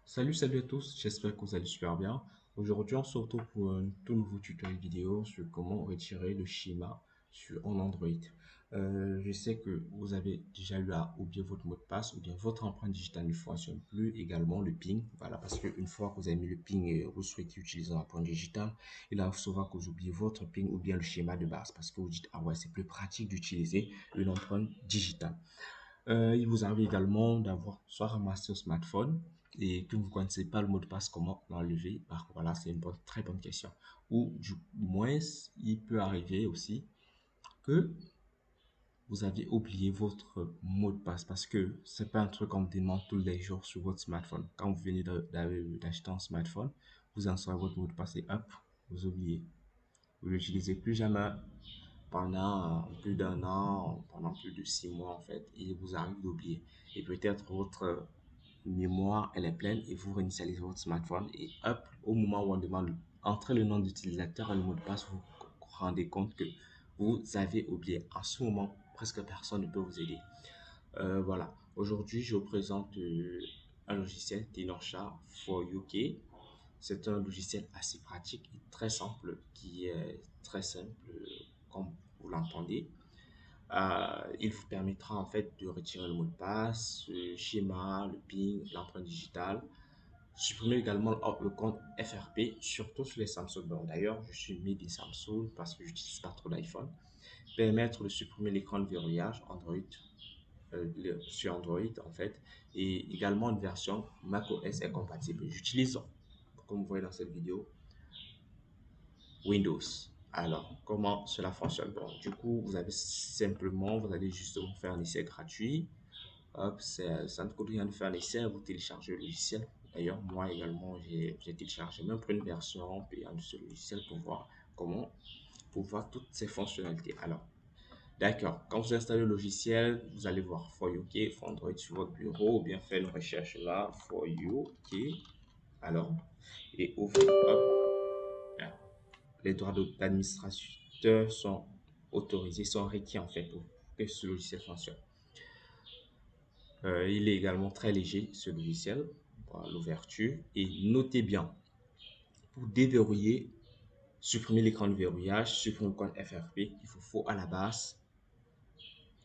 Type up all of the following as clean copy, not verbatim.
Salut à tous, j'espère que vous allez super bien. Aujourd'hui, on se retrouve pour un tout nouveau tutoriel vidéo sur comment retirer le schéma en Android. Je sais que vous avez déjà eu à oublier votre mot de passe ou bien votre empreinte digitale ne fonctionne plus, également le PIN. Voilà, parce qu'une fois que vous avez mis le PIN et vous souhaitez utiliser l'empreinte digitale, il arrive souvent que vous oubliez votre PIN ou bien le schéma de base parce que vous dites, ah ouais, c'est plus pratique d'utiliser une empreinte digitale. Il vous arrive également d'avoir soit ramassé un smartphone et que vous ne connaissez pas le mot de passe, comment l'enlever. Voilà, c'est une très bonne question. Ou du moins, il peut arriver aussi que vous avez oublié votre mot de passe parce que c'est pas un truc qu'on demande tous les jours sur votre smartphone. Quand vous venez d'acheter un smartphone, vous insérez votre mot de passe et hop, vous oubliez. Vous l'utilisez plus jamais pendant plus d'un an, pendant plus de 6 mois en fait, et il vous arrive d'oublier. Et peut-être votre mémoire, elle est pleine et vous réinitialisez votre smartphone et hop, au moment où on demande entrer le nom d'utilisateur et le mot de passe, vous vous rendez compte que vous avez oublié. En ce moment, presque personne ne peut vous aider. Voilà. Aujourd'hui, je vous présente un logiciel Tenorshare for UK. C'est un logiciel assez pratique et très simple qui est très simple comme vous l'entendez. Il vous permettra en fait de retirer le mot de passe, le schéma, le PIN, l'empreinte digitale. Supprimer également le compte FRP, surtout sur les Samsung. Bon, d'ailleurs, je suis mis des Samsung parce que je n'utilise pas trop d'iPhone. Permettre de supprimer l'écran de verrouillage Android sur Android en fait. Et également une version macOS est compatible. J'utilise, comme vous voyez dans cette vidéo, Windows. Alors, comment cela fonctionne? Bon, du coup, vous allez justement faire un essai gratuit. Hop, ça ne coûte rien de faire l'essai, vous téléchargez le logiciel. D'ailleurs, moi également, j'ai téléchargé même pour une version payante de ce logiciel pour voir toutes ces fonctionnalités. Alors, d'accord, quand vous installez le logiciel, vous allez voir For UK, for Android sur votre bureau, ou bien faire une recherche là, For UK. Alors, et ouvrir, hop, les droits d'administrateur sont autorisés, sont requis en fait pour que ce logiciel fonctionne. Il est également très léger, ce logiciel, pour l'ouverture. Et notez bien, pour déverrouiller, supprimer l'écran de verrouillage, supprimer le compte FRP, il vous faut à la base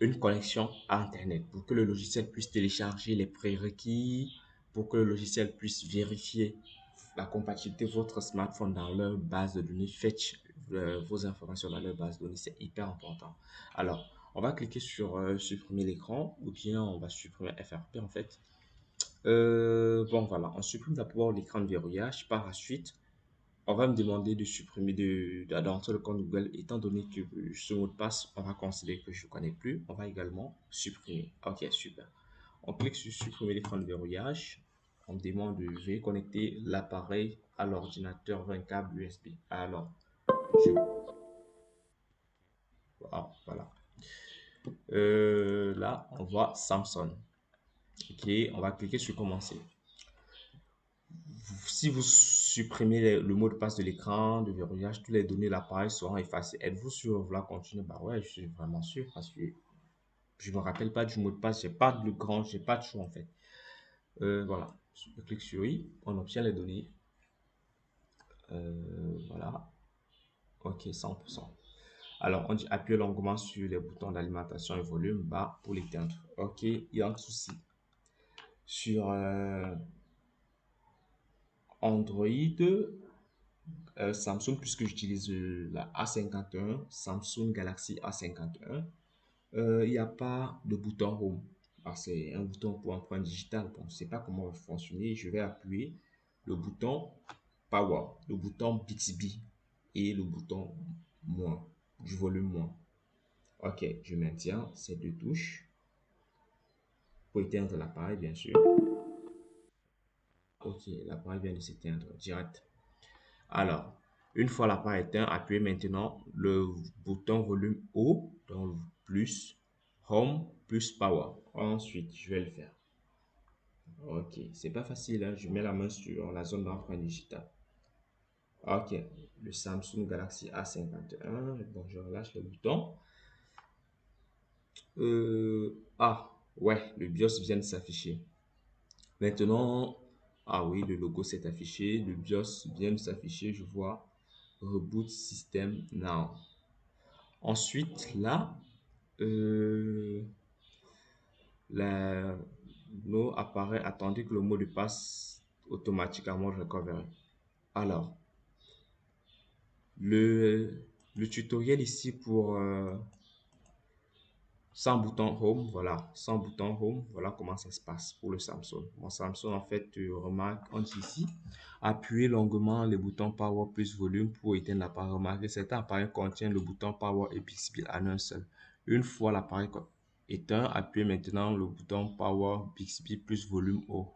une connexion à Internet pour que le logiciel puisse télécharger les prérequis, pour que le logiciel puisse vérifier la compatibilité de votre smartphone dans leur base de données, fetch vos informations dans leur base de données, c'est hyper important. Alors, on va cliquer sur supprimer l'écran ou bien on va supprimer FRP en fait. Bon voilà, on supprime d'abord l'écran de verrouillage. Par la suite, on va me demander de supprimer d'entrer le compte Google. Étant donné que ce mot de passe, on va considérer que je ne connais plus. On va également supprimer. Ok, super. On clique sur supprimer l'écran de verrouillage. On me demande de veuillez connecter l'appareil à l'ordinateur 20 câble USB. Alors, je... voilà. Là, on voit Samsung. Ok, on va cliquer sur commencer. Si vous supprimez le mot de passe de l'écran, de verrouillage, toutes les données de l'appareil seront effacées. Êtes-vous sûr de vouloir continuer? Bah ouais, je suis vraiment sûr parce que je me rappelle pas du mot de passe, j'ai pas de choix en fait. Voilà, je clique sur oui, on obtient les données. Voilà, ok, 100%. Alors, on dit appuyer longuement sur les boutons d'alimentation et volume bas pour l'éteindre. Ok, il y a un souci. Sur Android, Samsung, puisque j'utilise la A51, Samsung Galaxy A51, il n'y a pas de bouton Home. C'est un bouton pour empreinte digitale. Bon, je ne sais pas comment va fonctionner. Je vais appuyer le bouton Power, le bouton Bixby et le bouton moins, du volume moins. Ok, je maintiens ces deux touches pour éteindre l'appareil, bien sûr. Ok, l'appareil vient de s'éteindre direct. Alors, une fois l'appareil éteint, appuyez maintenant le bouton volume haut, donc plus, Home, plus Power. Ensuite, je vais le faire. Ok, c'est pas facile, hein. Je mets la main sur la zone d'empreinte digitale. Ok, le Samsung Galaxy A51. Bon, je relâche le bouton. Ah, ouais, le BIOS vient de s'afficher. Maintenant, Ah oui, le logo s'est affiché, le BIOS vient de s'afficher, je vois Reboot System Now. Ensuite, là, euh, la, mot apparaît, attendez que le mot de passe automatiquement recovery. Alors, le, le tutoriel ici pour sans bouton home, voilà, sans bouton home, voilà comment ça se passe pour le Samsung. Mon Samsung, en fait, tu remarques, on dit ici, appuyez longuement les boutons power plus volume pour éteindre l'appareil. Remarquez, certains appareils contiennent le bouton power et Bixby en un seul. Une fois l'appareil éteint, appuyez maintenant le bouton power Bixby plus volume haut.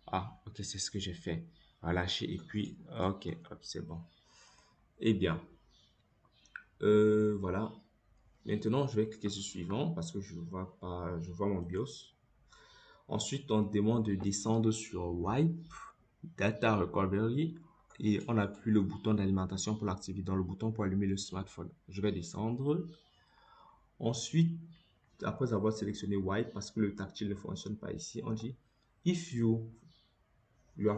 Ah, ok, c'est ce que j'ai fait. Relâcher et puis, ok, hop, c'est bon. Eh bien, voilà. Maintenant, je vais cliquer sur suivant parce que je vois pas, je vois mon BIOS. Ensuite, on demande de descendre sur Wipe, Data Recovery et on appuie le bouton d'alimentation pour l'activer dans le bouton pour allumer le smartphone. Je vais descendre. Ensuite, après avoir sélectionné Wipe parce que le tactile ne fonctionne pas ici, on dit If your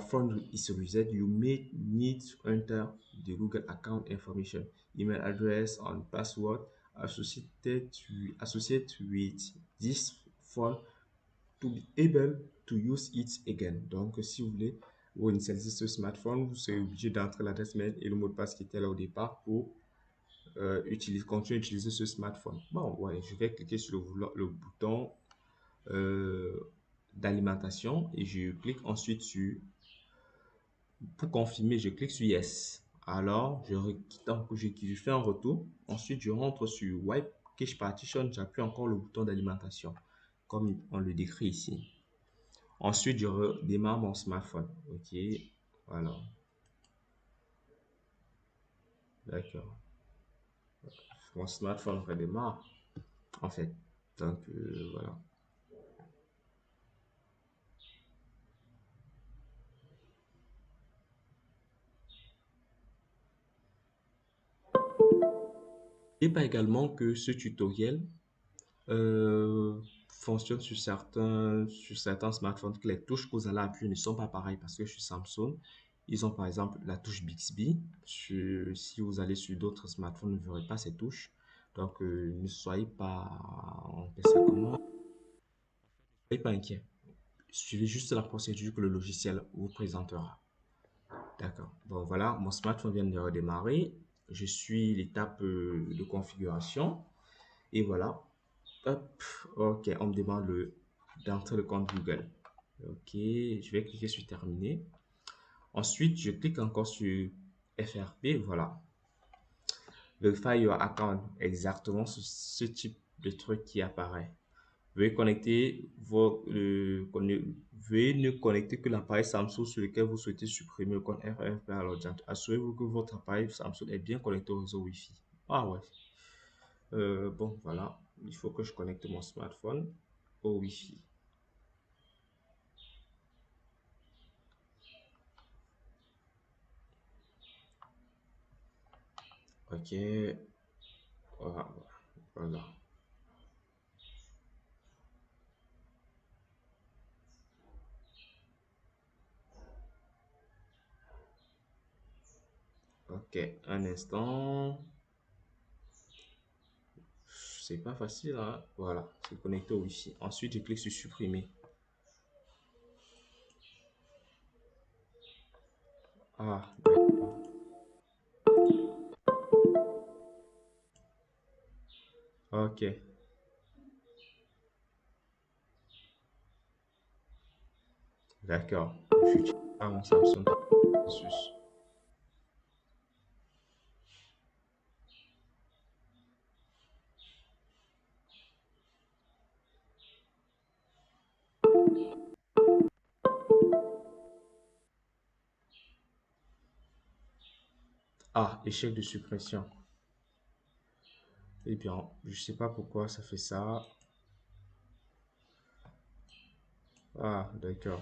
phone is reset, you may need to enter the Google account information, email address and password associated with this phone to be able to use it again. Donc, si vous voulez vous initialiser ce smartphone, vous serez obligé d'entrer l'adresse mail et le mot de passe qui était là au départ pour continuer à utiliser ce smartphone. Bon, ouais, je vais cliquer sur le bouton d'alimentation et je clique ensuite sur pour confirmer, je clique sur Yes. Alors, je fais un retour. Ensuite, je rentre sur Wipe Cache Partition. J'appuie encore le bouton d'alimentation, comme on le décrit ici. Ensuite, je redémarre mon smartphone. OK. Voilà. D'accord. Mon smartphone redémarre, en fait. Donc, voilà. Et pas également que ce tutoriel fonctionne sur certains smartphones que les touches que vous allez appuyer ne sont pas pareilles parce que sur Samsung, ils ont par exemple la touche Bixby. Si vous allez sur d'autres smartphones, vous ne verrez pas ces touches. Donc, ne soyez pas, on appelle ça comment? Ne soyez pas inquiet. Suivez juste la procédure que le logiciel vous présentera. D'accord. Bon, voilà, mon smartphone vient de redémarrer. Je suis l'étape de configuration. Et voilà. Hop, ok, on me demande d'entrer le compte Google. Ok, je vais cliquer sur terminer. Ensuite, je clique encore sur FRP, voilà. Verify your account, exactement ce type de truc qui apparaît. Veuillez veuillez ne connecter que l'appareil Samsung sur lequel vous souhaitez supprimer le compte FRP à l'ordinateur. Assurez-vous que votre appareil Samsung est bien connecté au réseau Wi-Fi. Ah ouais. Bon, voilà. Il faut que je connecte mon smartphone au Wi-Fi. Ok, voilà. Voilà. Ok, un instant. C'est pas facile, hein? Voilà, c'est connecté au Wi-Fi. Ensuite, je clique sur supprimer. Ah, d'accord. Ok, d'accord. Je n'utilise pas mon Samsung Asus. Ah, échec de suppression. Eh bien, je sais pas pourquoi ça fait ça. Ah, d'accord.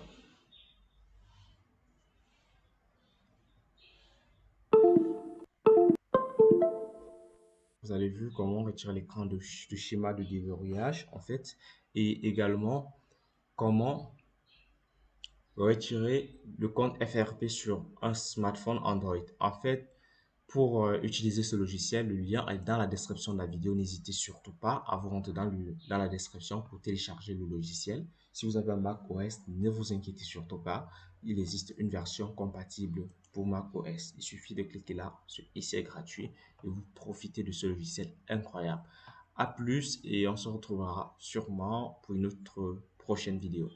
Vous avez vu comment retirer l'écran de schéma de déverrouillage, en fait, et également comment retirer le compte FRP sur un smartphone Android. En fait, pour utiliser ce logiciel, le lien est dans la description de la vidéo. N'hésitez surtout pas à vous rendre dans la description pour télécharger le logiciel. Si vous avez un Mac OS, ne vous inquiétez surtout pas. Il existe une version compatible pour Mac OS. Il suffit de cliquer là sur Essai gratuit et vous profitez de ce logiciel incroyable. À plus et on se retrouvera sûrement pour une autre prochaine vidéo.